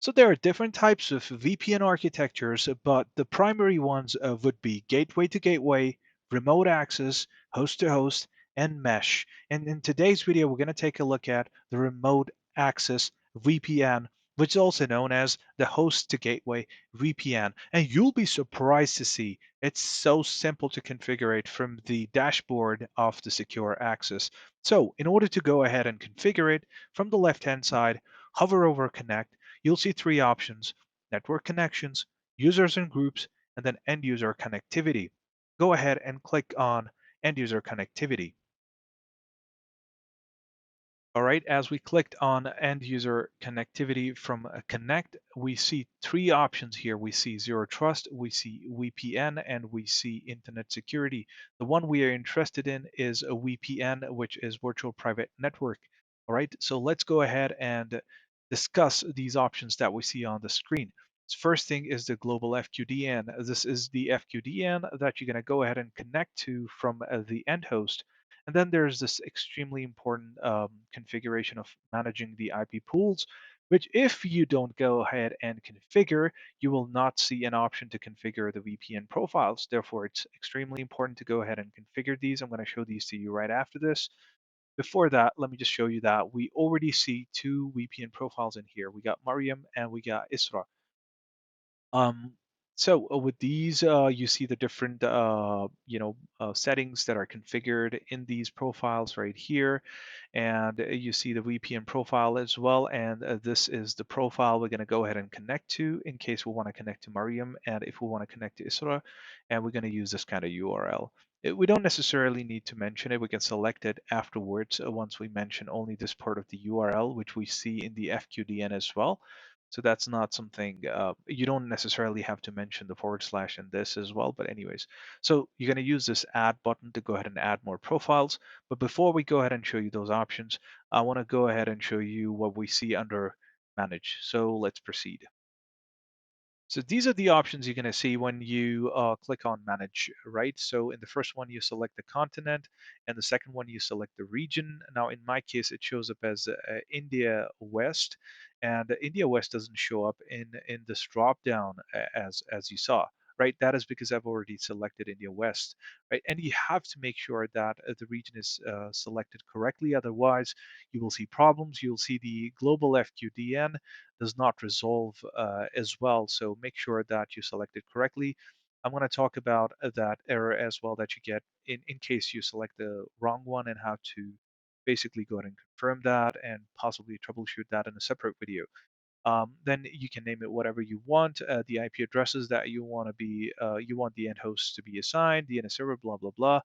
So there are different types of VPN architectures, but the primary ones would be gateway to gateway, remote access, host to host, and mesh. And in today's video, we're going to take a look at the remote access VPN, which is also known as the host to gateway VPN. And you'll be surprised to see it's so simple to configure it from the dashboard of the secure access. So in order to go ahead and configure it, from the left-hand side, hover over connect. You'll see three options: network connections, users and groups, and then end user connectivity. Go ahead and click on end user connectivity. All right, as we clicked on end user connectivity from Connect, we see three options here. We see Zero Trust, we see VPN, and we see Internet Security. The one we are interested in is a VPN, which is Virtual Private Network. All right, so let's go ahead and discuss these options that we see on the screen. First thing is the global FQDN. This is the FQDN that you're going to go ahead and connect to from the end host. And then there's this extremely important configuration of managing the IP pools, which if you don't go ahead and configure, you will not see an option to configure the VPN profiles. Therefore, it's extremely important to go ahead and configure these. I'm going to show these to you right after this. Before that, let me just show you that we already see two VPN profiles in here. We got Mariam and we got Isra. Um, so with these, you see the different, settings that are configured in these profiles right here, and you see the VPN profile as well. And this is the profile we're going to go ahead and connect to in case we want to connect to Mariam, and if we want to connect to Isra, and we're going to use this kind of URL. We don't necessarily need to mention it. We can select it afterwards once we mention only this part of the URL, which we see in the FQDN as well. So that's not something you don't necessarily have to mention the forward slash in this as well. But anyways, so you're going to use this add button to go ahead and add more profiles. But before we go ahead and show you those options, I want to go ahead and show you what we see under manage. So let's proceed. So these are the options you're going to see when you click on manage, right? So in the first one, you select the continent, and the second one, you select the region. Now, in my case, it shows up as India West, and India West doesn't show up in this drop down as you saw, right? That is because I've already selected India West, right? And you have to make sure that the region is selected correctly. Otherwise, you will see problems. You'll see the global FQDN does not resolve as well. So make sure that you select it correctly. I'm going to talk about that error as well that you get in case you select the wrong one, and how to basically go ahead and confirm that and possibly troubleshoot that in a separate video. Then you can name it whatever you want. The IP addresses that you want the end host to be assigned, DNS server, blah blah blah.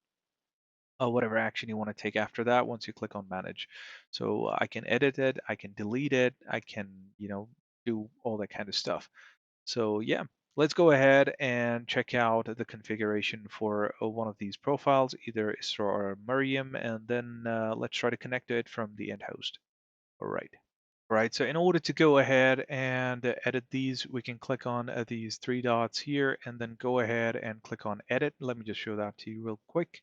Whatever action you want to take after that once you click on manage. So I can edit it, I can delete it, I can, do all that kind of stuff. So yeah, let's go ahead and check out the configuration for one of these profiles, either Isra or Miriam, and then let's try to connect to it from the end host. All right. All right, so in order to go ahead and edit these, we can click on these three dots here and then go ahead and click on edit. Let me just show that to you real quick.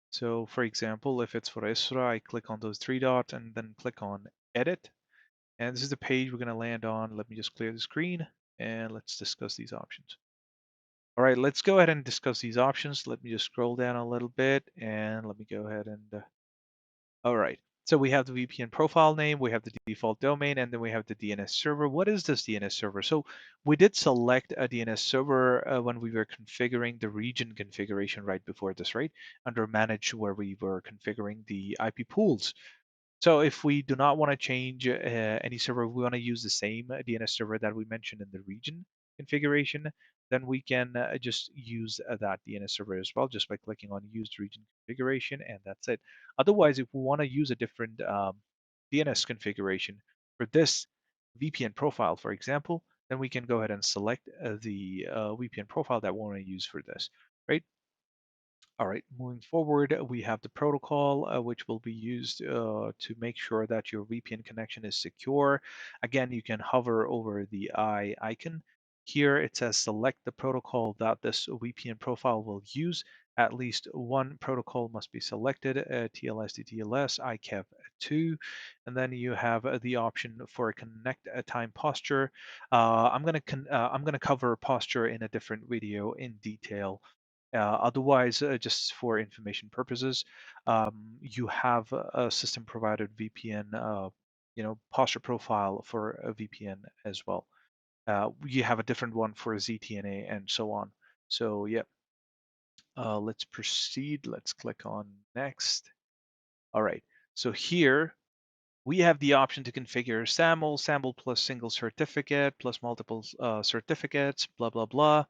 So for example, if it's for Isra, I click on those three dots and then click on edit. And this is the page we're going to land on. Let me just clear the screen and let's discuss these options. All right, let's go ahead and discuss these options. Let me just scroll down a little bit and let me go ahead and all right. So we have the VPN profile name, we have the default domain, and then we have the DNS server. What is this DNS server? So we did select a DNS server when we were configuring the region configuration right before this, right? Under manage, where we were configuring the IP pools. So if we do not want to change any server, we want to use the same DNS server that we mentioned in the region configuration, then we can just use that DNS server as well, just by clicking on use region configuration, and that's it. Otherwise, if we want to use a different DNS configuration for this VPN profile, for example, then we can go ahead and select the VPN profile that we want to use for this, right? All right, moving forward, we have the protocol, which will be used to make sure that your VPN connection is secure. Again, you can hover over the eye icon. Here it says select the protocol that this VPN profile will use. At least one protocol must be selected, TLS to TLS, ICAP 2, and then you have the option for connect time posture. I'm gonna cover posture in a different video in detail. Otherwise, just for information purposes, you have a system provided VPN, posture profile for a VPN as well. You have a different one for ZTNA and so on. So yeah, let's proceed. Let's click on next. All right. So here we have the option to configure SAML plus single certificate plus multiple certificates, blah, blah, blah.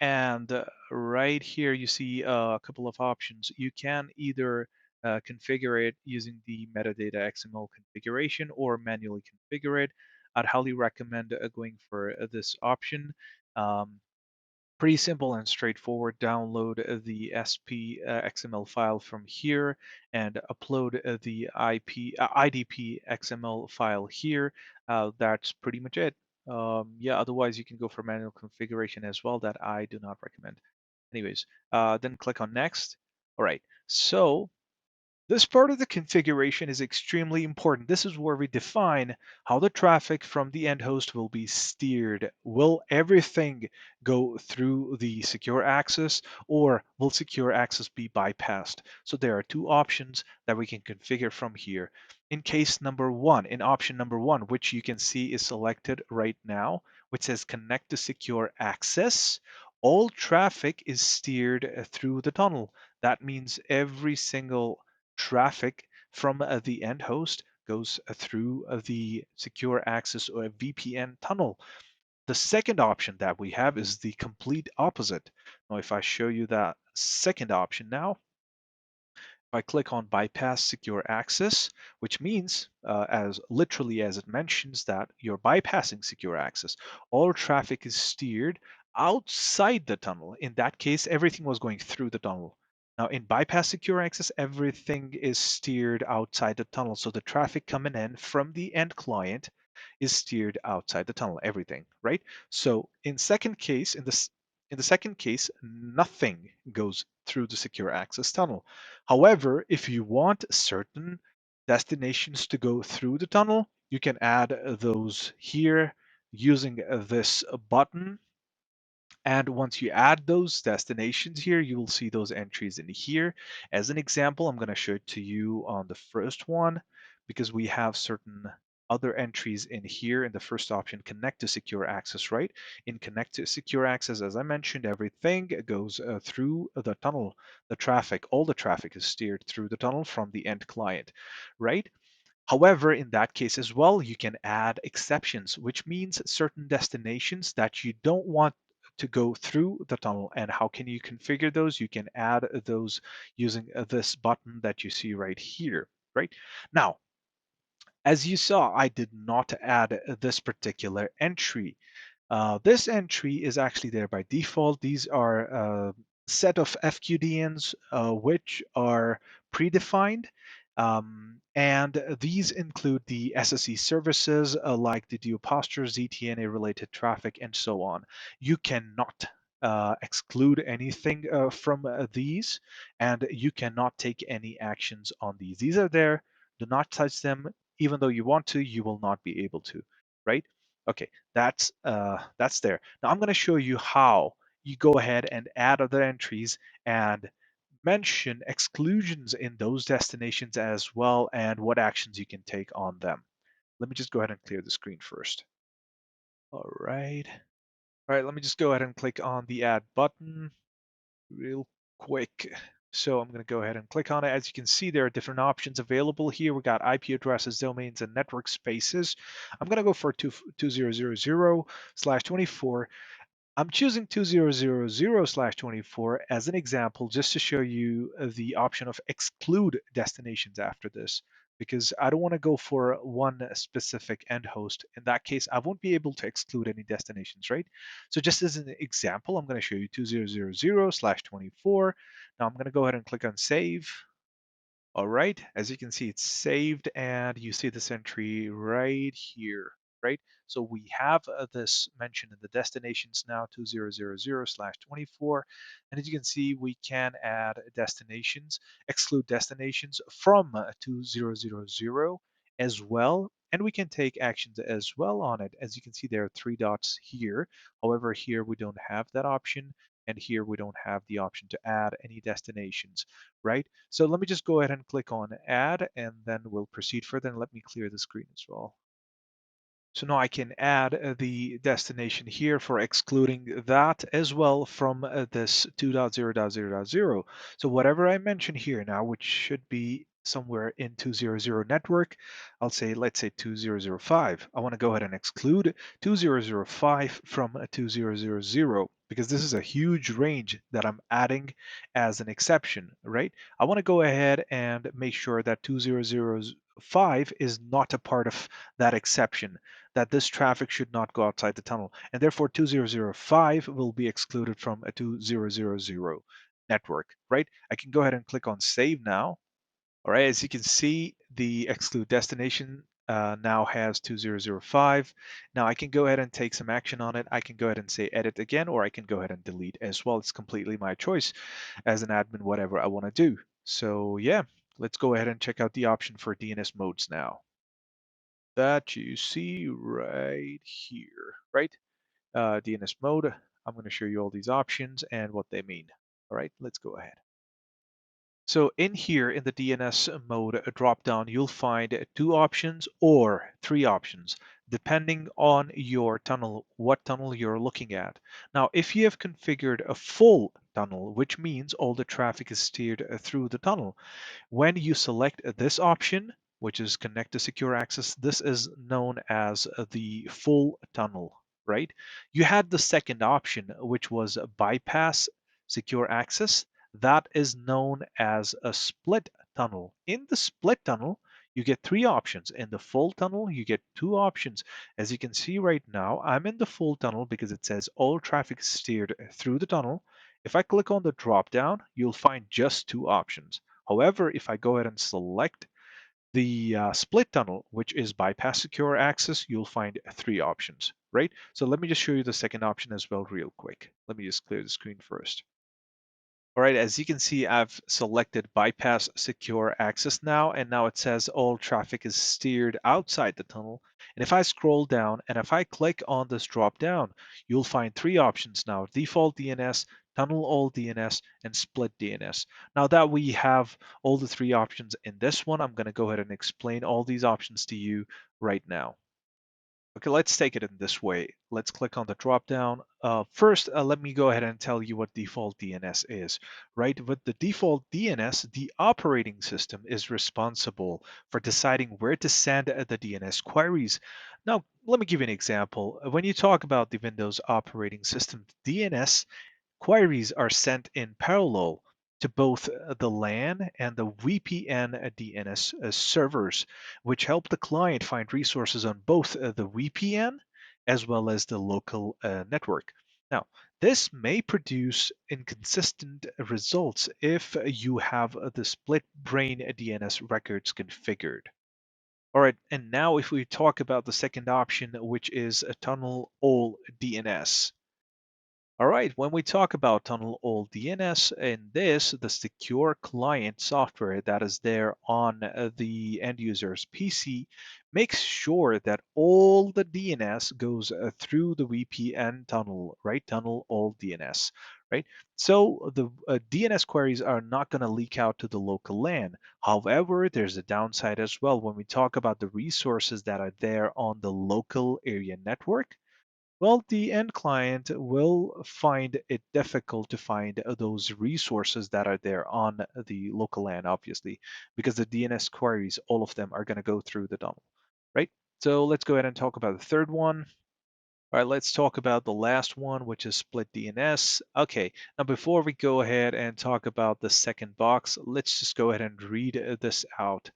And right here, you see a couple of options. You can either configure it using the metadata XML configuration or manually configure it. I'd highly recommend going for this option. Um, Pretty simple and straightforward. Download the SP XML file from here and upload the IDP XML file here. That's pretty much it. Yeah, otherwise you can go for manual configuration as well, that I do not recommend. Anyways, then click on next. All right, so this part of the configuration is extremely important. This is where we define how the traffic from the end host will be steered. Will everything go through the secure access, or will secure access be bypassed? So there are two options that we can configure from here. In option number one, which you can see is selected right now, which says connect to secure access, all traffic is steered through the tunnel. That means every single traffic from the end host goes through the secure access or VPN tunnel. The second option that we have is the complete opposite. Now, if I show you that second option now, if I click on bypass secure access, which means, as literally as it mentions, that you're bypassing secure access, all traffic is steered outside the tunnel. In that case, everything was going through the tunnel. Now, in bypass secure access, everything is steered outside the tunnel. So the traffic coming in from the end client is steered outside the tunnel, everything, right? So in the second case, nothing goes through the secure access tunnel. However, if you want certain destinations to go through the tunnel, you can add those here using this button. And once you add those destinations here, you will see those entries in here. As an example, I'm going to show it to you on the first one because we have certain other entries in here in the first option, connect to secure access, right? In connect to secure access, as I mentioned, everything goes through the tunnel. All the traffic is steered through the tunnel from the end client, right? However, in that case as well, you can add exceptions, which means certain destinations that you don't want to go through the tunnel. And how can you configure those? You can add those using this button that you see right here, right? Now, as you saw, I did not add this particular entry. This entry is actually there by default. These are a set of FQDNs which are predefined. And these include the SSE services like the dual posture, ZTNA related traffic, and so on. You cannot exclude anything from these, and you cannot take any actions on these. These are there. Do not touch them. Even though you want to, you will not be able to, right? Okay, that's there. Now I'm going to show you how you go ahead and add other entries and mention exclusions in those destinations as well and what actions you can take on them. Let me just go ahead and clear the screen first. All right. All right, let me just go ahead and click on the add button real quick. So I'm going to go ahead and click on it. As you can see, there are different options available here. We got IP addresses, domains, and network spaces. I'm going to go for 2000/24. I'm choosing 2000/24 as an example just to show you the option of exclude destinations after this, because I don't want to go for one specific end host. In that case, I won't be able to exclude any destinations, right? So just as an example, I'm going to show you 2000/24. Now I'm going to go ahead and click on save. All right, as you can see, it's saved and you see this entry right here. right? So we have this mentioned in the destinations now 2000/24. And as you can see, we can add destinations, exclude destinations from 2000 as well. And we can take actions as well on it. As you can see, there are three dots here. However, here we don't have that option. And here we don't have the option to add any destinations, right? So let me just go ahead and click on add, and then we'll proceed further. And let me clear the screen as well. So now I can add the destination here for excluding that as well from this 2.0.0.0. So whatever I mention here now, which should be somewhere in 200 network, I'll say, let's say 2005. I want to go ahead and exclude 2005 from 2000 because this is a huge range that I'm adding as an exception, right? I want to go ahead and make sure that 2005 is not a part of that exception, that this traffic should not go outside the tunnel, and therefore 2005 will be excluded from a 2000 network, right? I can go ahead and click on save now. All right, as you can see, the exclude destination now has 2005. Now I can go ahead and take some action on it. I can go ahead and say edit again, or I can go ahead and delete as well. It's completely my choice as an admin, whatever I want to do. So yeah, let's go ahead and check out the option for DNS modes now that you see right here, right? DNS mode. I'm going to show you all these options and what they mean. All right, let's go ahead. So in here in the DNS mode dropdown, you'll find two options or three options, depending on your tunnel, what tunnel you're looking at. Now, if you have configured a full tunnel, which means all the traffic is steered through the tunnel, when you select this option, which is connect to secure access, this is known as the full tunnel, right? You had the second option, which was bypass secure access. That is known as a split tunnel. In the split tunnel, you get three options. In the full tunnel, you get two options. As you can see right now, I'm in the full tunnel because it says all traffic is steered through the tunnel. If I click on the drop down, you'll find just two options. However, if I go ahead and select the split tunnel, which is bypass secure access, you'll find three options, right? So let me just show you the second option as well real quick. Let me just clear the screen first. All right, as you can see, I've selected bypass secure access now, and now it says all traffic is steered outside the tunnel. And if I scroll down and if I click on this drop down, you'll find three options now: default DNS, tunnel all DNS, and split DNS. Now that we have all the three options in this one, I'm going to go ahead and explain all these options to you right now. Okay, let's take it in this way. Let's click on the drop down. First, let me go ahead and tell you what default DNS is, right? With the default DNS, the operating system is responsible for deciding where to send the DNS queries. Now, let me give you an example. When you talk about the Windows operating system, DNS queries are sent in parallel to both the LAN and the VPN DNS servers, which help the client find resources on both the VPN as well as the local network. Now, this may produce inconsistent results if you have the split brain DNS records configured. All right, and now if we talk about the second option, which is a tunnel all DNS. All right, when we talk about tunnel all DNS, in this, the secure client software that is there on the end user's PC makes sure that all the DNS goes through the VPN tunnel, right? Tunnel all DNS, right? So the DNS queries are not going to leak out to the local LAN. However, there's a downside as well when we talk about the resources that are there on the local area network. Well, the end client will find it difficult to find those resources that are there on the local LAN, obviously, because the DNS queries, all of them are going to go through the tunnel, right? So let's go ahead and talk about the third one. All right, let's talk about the last one, which is split DNS. Okay, now before we go ahead and talk about the second box, let's just go ahead and read this out.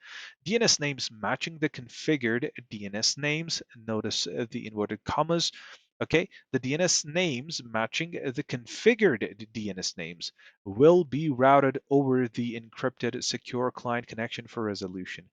DNS names matching the configured DNS names. Notice the inverted commas. Okay, the DNS names matching the configured DNS names will be routed over the encrypted secure client connection for resolution.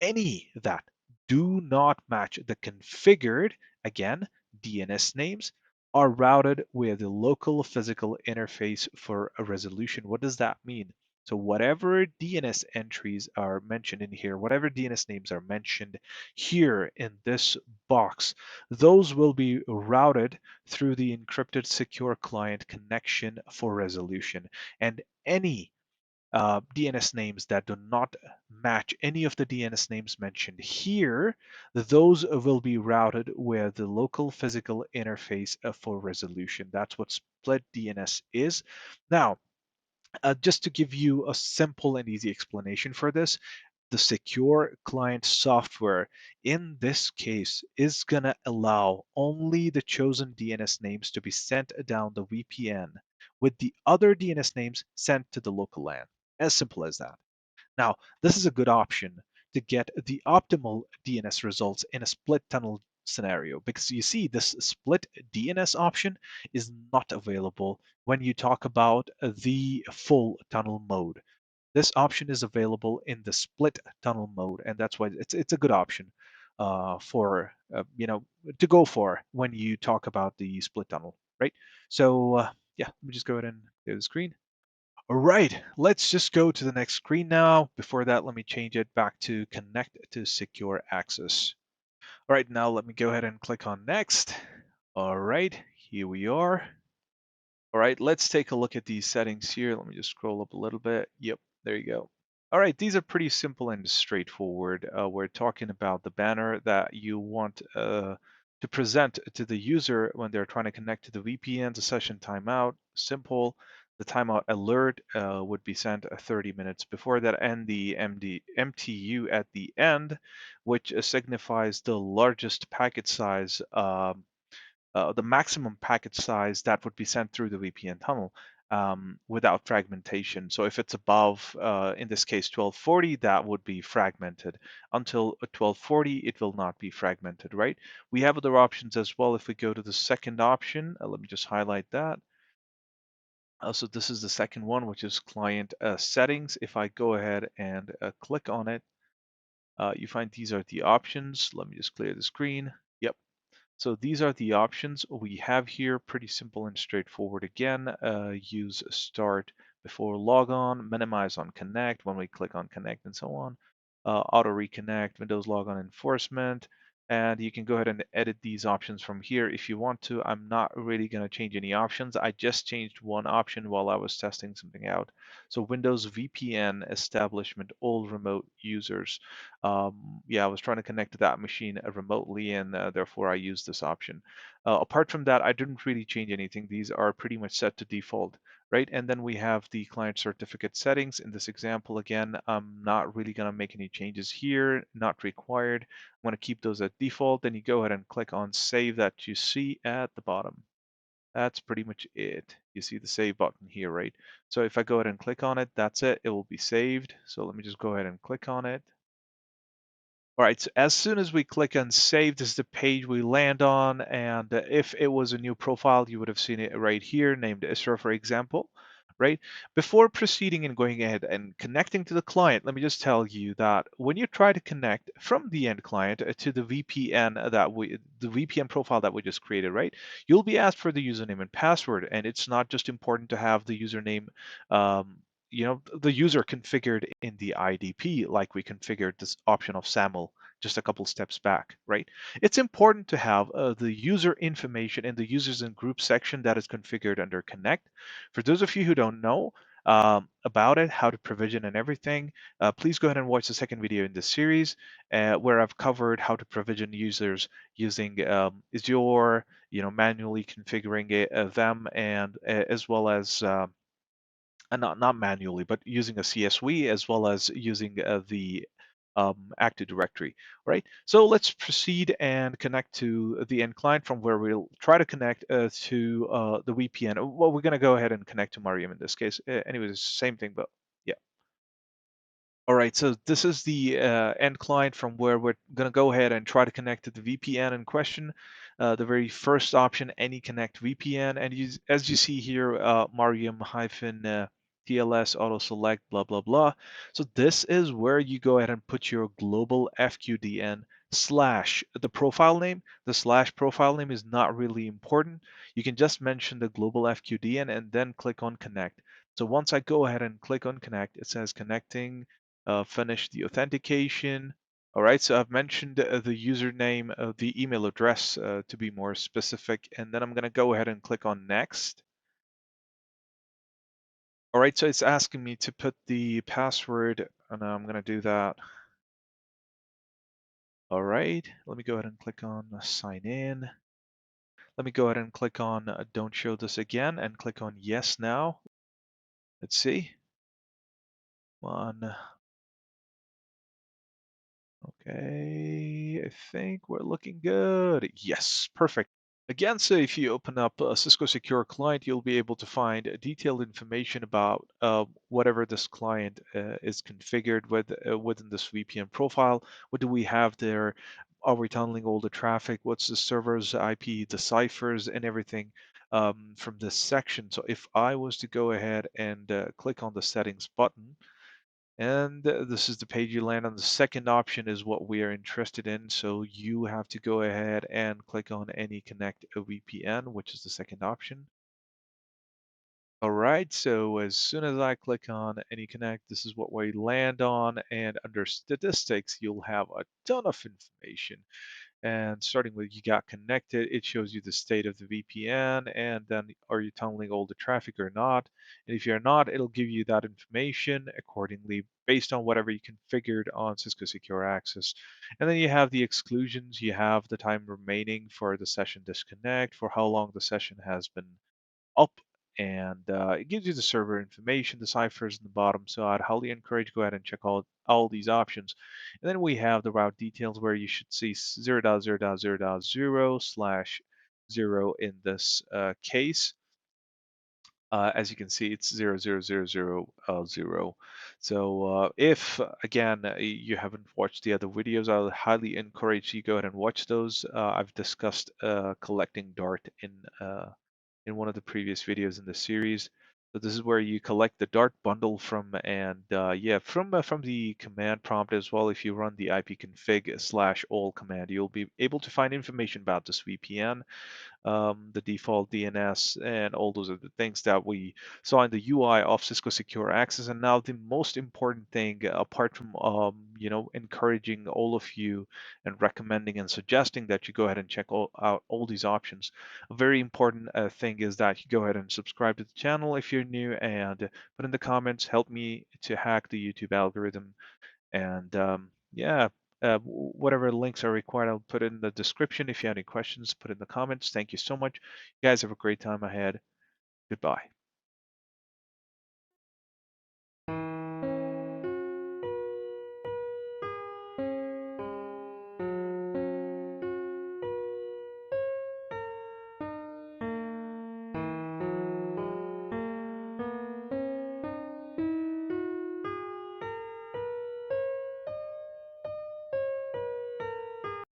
Any that do not match the configured, again, DNS names are routed with the local physical interface for a resolution. What does that mean? So whatever DNS entries are mentioned in here, whatever DNS names are mentioned here in this box, those will be routed through the encrypted secure client connection for resolution. And any DNS names that do not match any of the DNS names mentioned here, those will be routed with the local physical interface for resolution. That's what split DNS is. Now, just to give you a simple and easy explanation for this, the secure client software in this case is going to allow only the chosen DNS names to be sent down the VPN, with the other DNS names sent to the local LAN. As simple as that. Now, this is a good option to get the optimal DNS results in a split tunnel scenario, because you see this split DNS option is not available when you talk about the full tunnel mode. This option is available in the split tunnel mode, and that's why it's a good option for to go for when you talk about the split tunnel, right? So yeah, let me just go ahead and clear the screen. All right, let's just go to the next screen now. Before that, let me change it back to connect to secure access. All right, now let me go ahead and click on next. All right, here we are. All right, let's take a look at these settings here. Let me just scroll up a little bit. Yep, there you go. All right, these are pretty simple and straightforward. We're talking about the banner that you want to present to the user when they're trying to connect to the VPN, the session timeout. Simple. The timeout alert would be sent 30 minutes before that, and the MTU at the end, which signifies the largest packet size the maximum packet size that would be sent through the VPN tunnel without fragmentation. So if it's above, in this case, 1240, that would be fragmented. Until 1240, it will not be fragmented, right? We have other options as well. If we go to the second option, let me just highlight that. So this is the second one, which is client settings. If I go ahead and click on it, you find these are the options. Let me just clear the screen. Yep. So these are the options we have here, pretty simple and straightforward. Again, use start before logon, minimize on connect when we click on connect and so on, auto reconnect, Windows logon enforcement, and you can go ahead and edit these options from here if you want to. I'm not really going to change any options. I just changed one option while I was testing something out. So Windows VPN establishment, all remote users. Yeah, I was trying to connect to that machine remotely, and therefore I used this option. Apart from that, I didn't really change anything. These are pretty much set to default, right? And then we have the client certificate settings. In this example, again, I'm not really going to make any changes here, not required. I'm going to keep those at default. Then you go ahead and click on save that you see at the bottom. That's pretty much it. You see the save button here, right? So if I go ahead and click on it, that's it. It will be saved. So let me just go ahead and click on it. All right, so as soon as we click on save, this is the page we land on. And if it was a new profile, you would have seen it right here, named Isra, for example, right? Before proceeding and going ahead and connecting to the client, let me just tell you that when you try to connect from the end client to the VPN the VPN profile that we just created, right? You'll be asked for the username and password, and it's not just important to have the username the user configured in the IDP, like we configured this option of SAML just a couple steps back, right? It's important to have the user information in the users and groups section that is configured under Connect. For those of you who don't know about it, how to provision and everything, please go ahead and watch the second video in this series where I've covered how to provision users using Azure, manually configuring them, and as well as and not manually, but using a CSV as well as using the Active Directory, right? So let's proceed and connect to the end client from where we'll try to connect to the VPN. Well, we're going to go ahead and connect to Mariam in this case. Anyways, same thing, but yeah. All right, so this is the end client from where we're going to go ahead and try to connect to the VPN in question. The very first option, any connect VPN, and as you see here, Mariam hyphen TLS auto select, blah, blah, blah. So this is where you go ahead and put your global FQDN slash the profile name. The slash profile name is not really important. You can just mention the global FQDN and then click on connect. So once I go ahead and click on connect, it says connecting, finish the authentication. All right, so I've mentioned the username, the email address to be more specific, and then I'm going to go ahead and click on next. All right, so it's asking me to put the password, and I'm going to do that. All right, let me go ahead and click on sign in. Let me go ahead and click on don't show this again and click on yes now. Let's see. One. Okay, I think we're looking good. Yes, perfect. Again, so if you open up a Cisco Secure Client, you'll be able to find detailed information about whatever this client is configured with within this VPN profile. What do we have there? Are we tunneling all the traffic? What's the server's IP, the ciphers, and everything from this section? So if I was to go ahead and click on the settings button, and this is the page you land on. The second option is what we are interested in. So you have to go ahead and click on any connect a VPN, which is the second option. All right, so as soon as I click on any connect, this is what we land on. And under statistics, you'll have a ton of information. And starting with you got connected, it shows you the state of the VPN, and then are you tunneling all the traffic or not? And if you're not, it'll give you that information accordingly based on whatever you configured on Cisco Secure Access. And then you have the exclusions, you have the time remaining for the session disconnect, for how long the session has been up, and it gives you the server information, the ciphers in the bottom. So I'd highly encourage go ahead and check all these options. And then we have the route details where you should see 0.0.0.0 slash 0 in this case. As you can see, it's 0.0.0.0.0. So if, again, you haven't watched the other videos, I would highly encourage you go ahead and watch those. I've discussed collecting Dart in one of the previous videos in the series. So this is where you collect the Dart bundle from, and yeah, from the command prompt as well. If you run the ipconfig slash all command, you'll be able to find information about this VPN, the default DNS, and all those other things that we saw in the UI of Cisco Secure Access. And now the most important thing, apart from encouraging all of you and recommending and suggesting that you go ahead and check out all these options, a very important thing is that you go ahead and subscribe to the channel if you're new, and put in the comments, help me to hack the YouTube algorithm. And yeah, whatever links are required, I'll put in the description. If you have any questions, put in the comments. Thank you so much. You guys have a great time ahead. Goodbye.